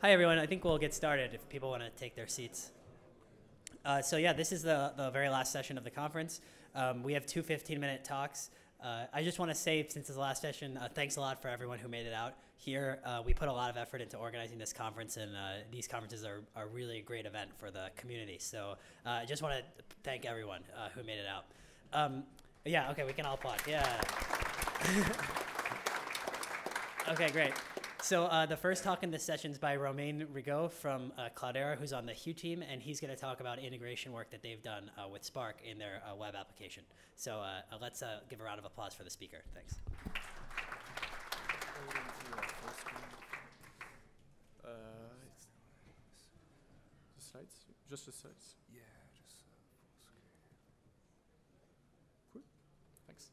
Hi, everyone. I think we'll get started if people want to take their seats. So yeah, this is the very last session of the conference. We have two 15-minute talks. I just want to say, since it's the last session, thanks a lot for everyone who made it out here. We put a lot of effort into organizing this conference, and these conferences are really a great event for the community. So I just want to thank everyone who made it out. Yeah, okay, we can all applaud. Yeah. Okay, great. So the first talk in this session is by Romain Rigaud from Cloudera, who's on the Hue team, and he's going to talk about integration work that they've done with Spark in their web application. So let's give a round of applause for the speaker. Thanks. The slides? Just the slides? Yeah, just full screen. Cool. Thanks.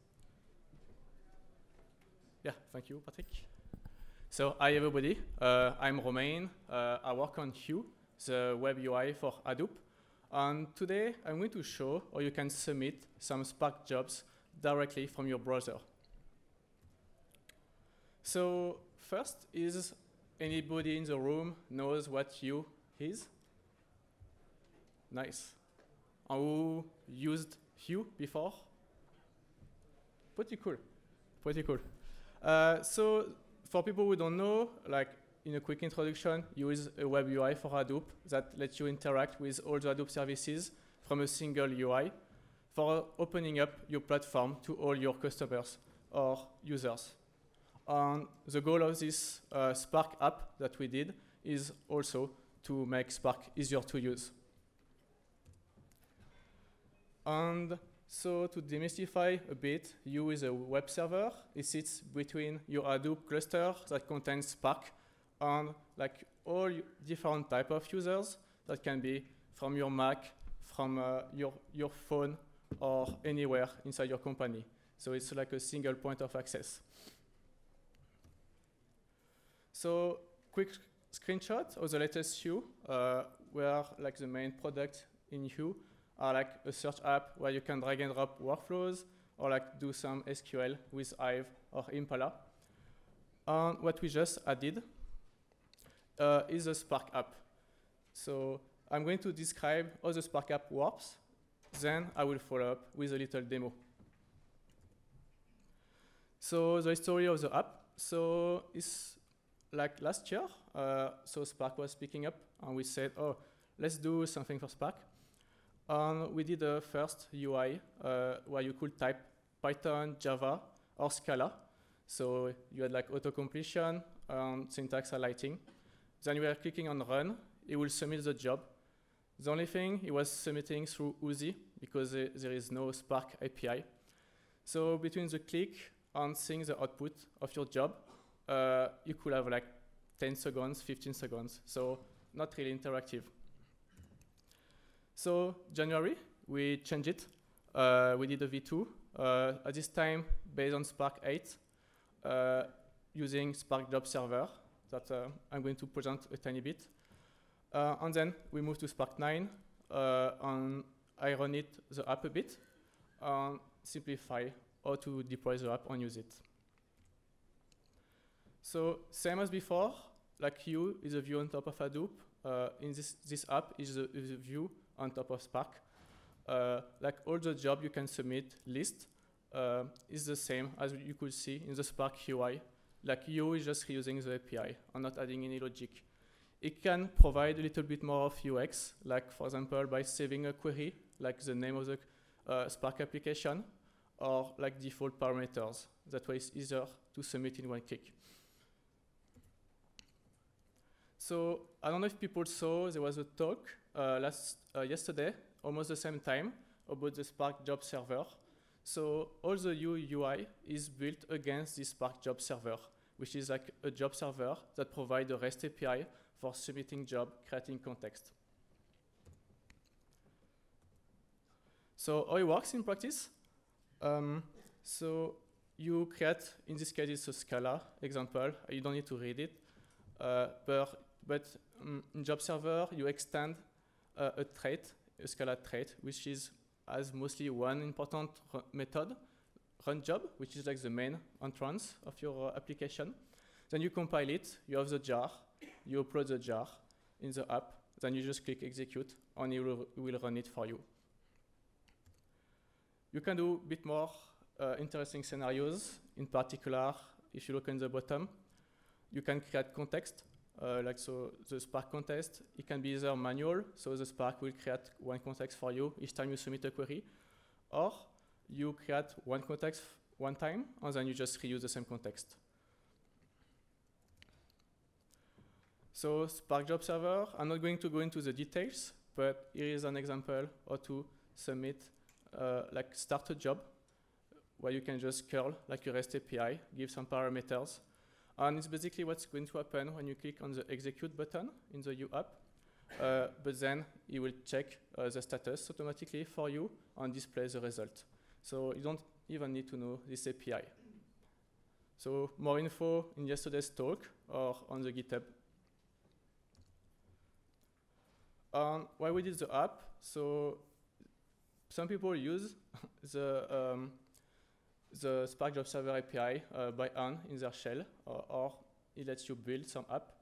Yeah, thank you, Patrick. So, hi everybody, I'm Romain. I work on Hue, the web UI for Hadoop. And today I'm going to show how you can submit some Spark jobs directly from your browser. So first, is anybody in the room knows what Hue is? Nice. And who used Hue before? Pretty cool, pretty cool. So for people who don't know, like in a quick introduction, you use a web UI for Hadoop that lets you interact with all the Hadoop services from a single UI for opening up your platform to all your customers or users. And the goal of this Spark app that we did is also to make Spark easier to use. And so to demystify a bit, Hue is a web server. It sits between your Hadoop cluster that contains Spark and like all different type of users that can be from your Mac, from your phone, or anywhere inside your company. So it's like a single point of access. So quick screenshot of the latest Hue, where like the main product in Hue are like a search app where you can drag and drop workflows or like do some SQL with Hive or Impala. And what we just added is a Spark app. So I'm going to describe how the Spark app works. Then I will follow up with a little demo. So the history of the app. So it's like last year, so Spark was picking up and we said, oh, let's do something for Spark. We did the first UI where you could type Python, Java, or Scala. So you had like auto-completion and syntax highlighting. Then you were clicking on run. It will submit the job. The only thing, it was submitting through Oozie because there is no Spark API. So between the click and seeing the output of your job, you could have like 10 seconds, 15 seconds. So not really interactive. So January, we changed it. We did a V2. At this time, based on Spark 8, using Spark Job Server that I'm going to present a tiny bit. And then we moved to Spark 9 and I run the app a bit and simplify how to deploy the app and use it. So same as before, like Hue is a view on top of Hadoop. In this app is a view on top of Spark. Like all the job you can submit list is the same as you could see in the Spark UI. Like Hue is just reusing the API and not adding any logic. It can provide a little bit more of UX, like for example, by saving a query, like the name of the Spark application, or like default parameters. That way it's easier to submit in one click. So I don't know if people saw, there was a talk yesterday, almost the same time, about the Spark Job Server. So all the UI is built against this Spark Job Server, which is like a job server that provides a REST API for submitting job, creating context. So how it works in practice? So you create, in this case, it's a Scala example. You don't need to read it. But in job server, you extend a trait, a Scala trait, which has mostly one important method, run job, which is like the main entrance of your application. Then you compile it, you have the jar, you upload the jar in the app, then you just click execute, and it will run it for you. You can do a bit more interesting scenarios. In particular, if you look on the bottom, you can create context, like so the Spark context. It can be either manual, so the Spark will create one context for you each time you submit a query, or you create one context one time, and then you just reuse the same context. So Spark Job Server, I'm not going to go into the details, but here is an example how to submit, like start a job, where you can just curl like your REST API, give some parameters. And it's basically what's going to happen when you click on the execute button in the U app. But then it will check the status automatically for you and display the result. So you don't even need to know this API. So more info in yesterday's talk or on the GitHub. Why we did the app? So some people use the Spark Job Server API by hand in their shell, or it lets you build some app.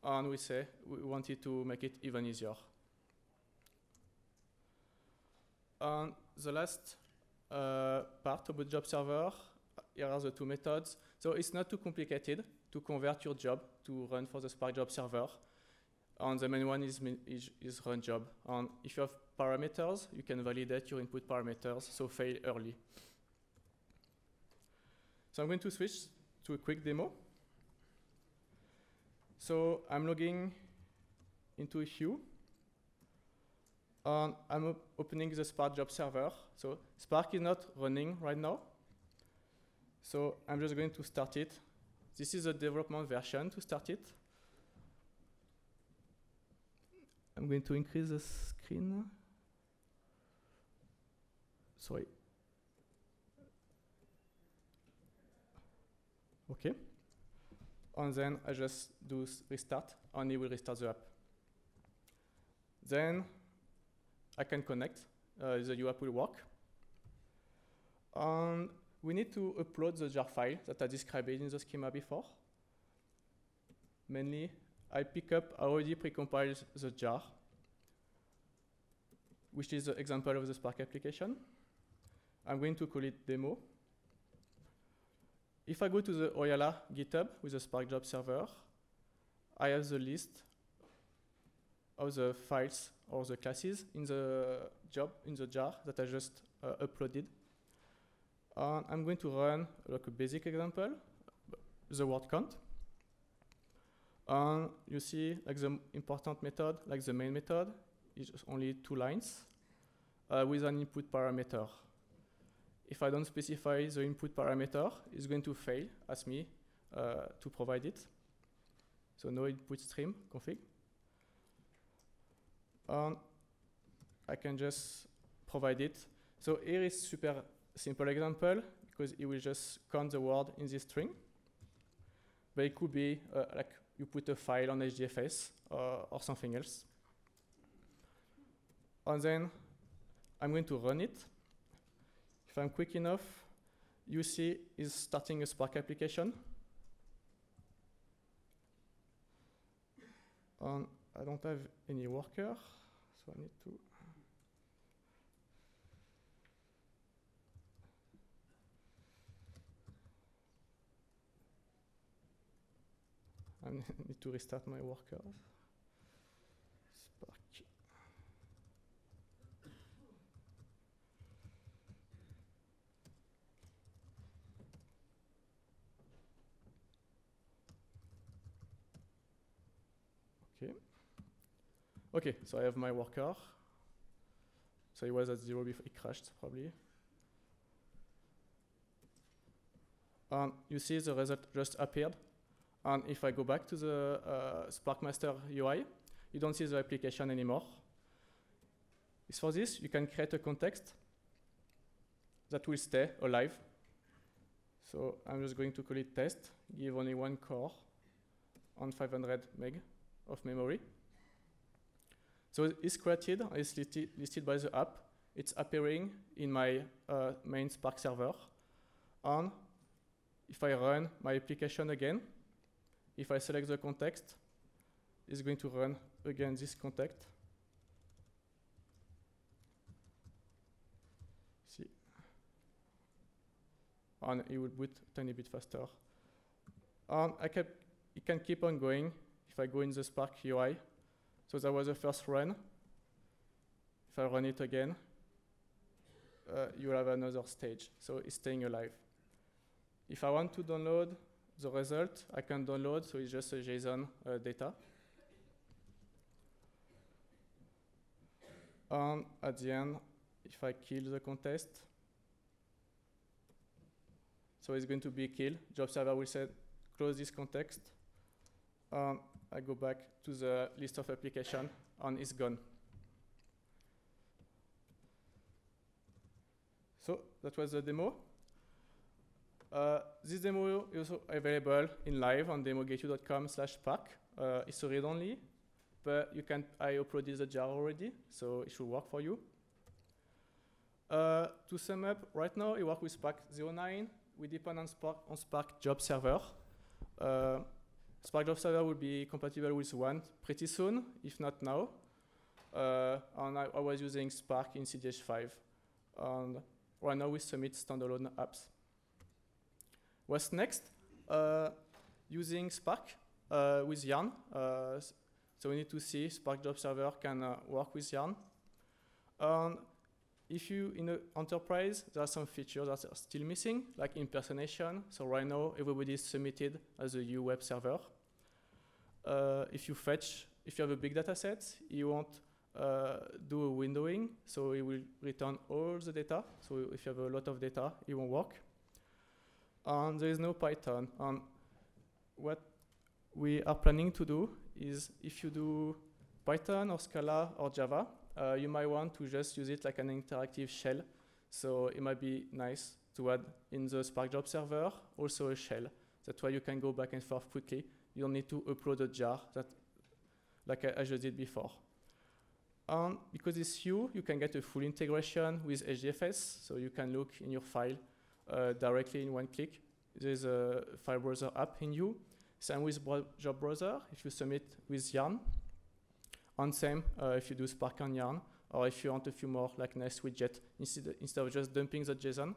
And we say we wanted to make it even easier. And the last part about Job Server, here are the two methods. So it's not too complicated to convert your job to run for the Spark Job Server. And the main one is run job. And if you have parameters, you can validate your input parameters, so fail early. So I'm going to switch to a quick demo. So I'm logging into a queue. And I'm opening the Spark Job Server. So Spark is not running right now. So I'm just going to start it. This is a development version to start it. I'm going to increase the screen. Sorry. OK. And then I just do restart, and it will restart the app. Then I can connect. The UApp will work. And we need to upload the jar file that I described in the schema before. Mainly, I pick up, I already precompiled the jar, which is the example of the Spark application. I'm going to call it demo. If I go to the Oyala GitHub with the Spark Job Server, I have the list of the files or the classes in the jar that I just uploaded. I'm going to run like a basic example, the word count. And you see like the important method, like the main method, is just only 2 lines with an input parameter. If I don't specify the input parameter, it's going to fail, ask me to provide it. So no input stream config. I can just provide it. So here is super simple example, because it will just count the word in this string. But it could be like you put a file on HDFS or something else. And then I'm going to run it. If I'm quick enough, you see it's starting a Spark application. I don't have any worker, so I need to. I need to restart my workers. Spark. Okay. Okay, so I have my worker. So it was at 0 before it crashed, probably. You see the result just appeared. And if I go back to the Spark Master UI, you don't see the application anymore. For this, you can create a context that will stay alive. So I'm just going to call it test, give only 1 core on 500 meg of memory. So it's created, it's listed by the app. It's appearing in my main Spark server. And if I run my application again, if I select the context, is going to run again this contact. See, and it will boot a tiny bit faster. And it can keep on going if I go in the Spark UI. So that was the first run. If I run it again, you will have another stage. So it's staying alive. If I want to download the result, I can download. So it's just a JSON data. And at the end, if I kill the contest, so it's going to be killed. Job server will say, close this context. I go back to the list of application, and it's gone. So that was the demo. This demo is also available in live on demogateyou.com/Spark. It's a read-only, but I uploaded the jar already, so it should work for you. To sum up, right now we work with Spark 09. We depend on Spark Job Server. Spark Job Server will be compatible with one pretty soon, if not now. And I was using Spark in CDH5. And right now we submit standalone apps. What's next? Using Spark with Yarn. So we need to see Spark Job Server can work with Yarn. If you in an enterprise, there are some features that are still missing, like impersonation. So right now, everybody is submitted as a U web server. If you have a big data set, you won't do a windowing, so it will return all the data. So if you have a lot of data, it won't work. And there is no Python. And what we are planning to do is, if you do Python or Scala or Java, you might want to just use it like an interactive shell. So it might be nice to add in the Spark Job Server also a shell. That's why you can go back and forth quickly. You don't need to upload a jar like I just did before. And because it's you can get a full integration with HDFS. So you can look in your file directly in one click. There's a file browser app in you. Same with Job Browser if you submit with Yarn. And same if you do Spark on Yarn, or if you want a few more like nice widget, instead of just dumping the JSON,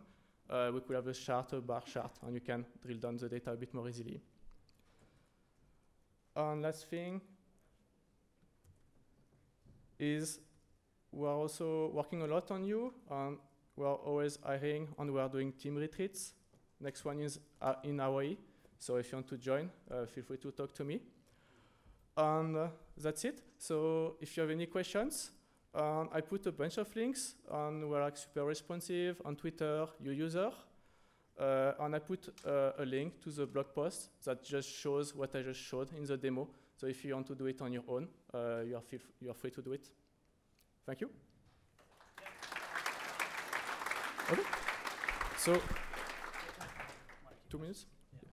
we could have a chart, a bar chart, and you can drill down the data a bit more easily. And last thing is we're also working a lot on you, and we're always hiring, and we're doing team retreats. Next one is in Hawaii, so if you want to join, feel free to talk to me. And that's it. So if you have any questions, I put a bunch of links, and we're like super responsive on Twitter, user. And I put a link to the blog post that just shows what I just showed in the demo. So if you want to do it on your own, you are free to do it. Thank you. Okay. So 2 minutes.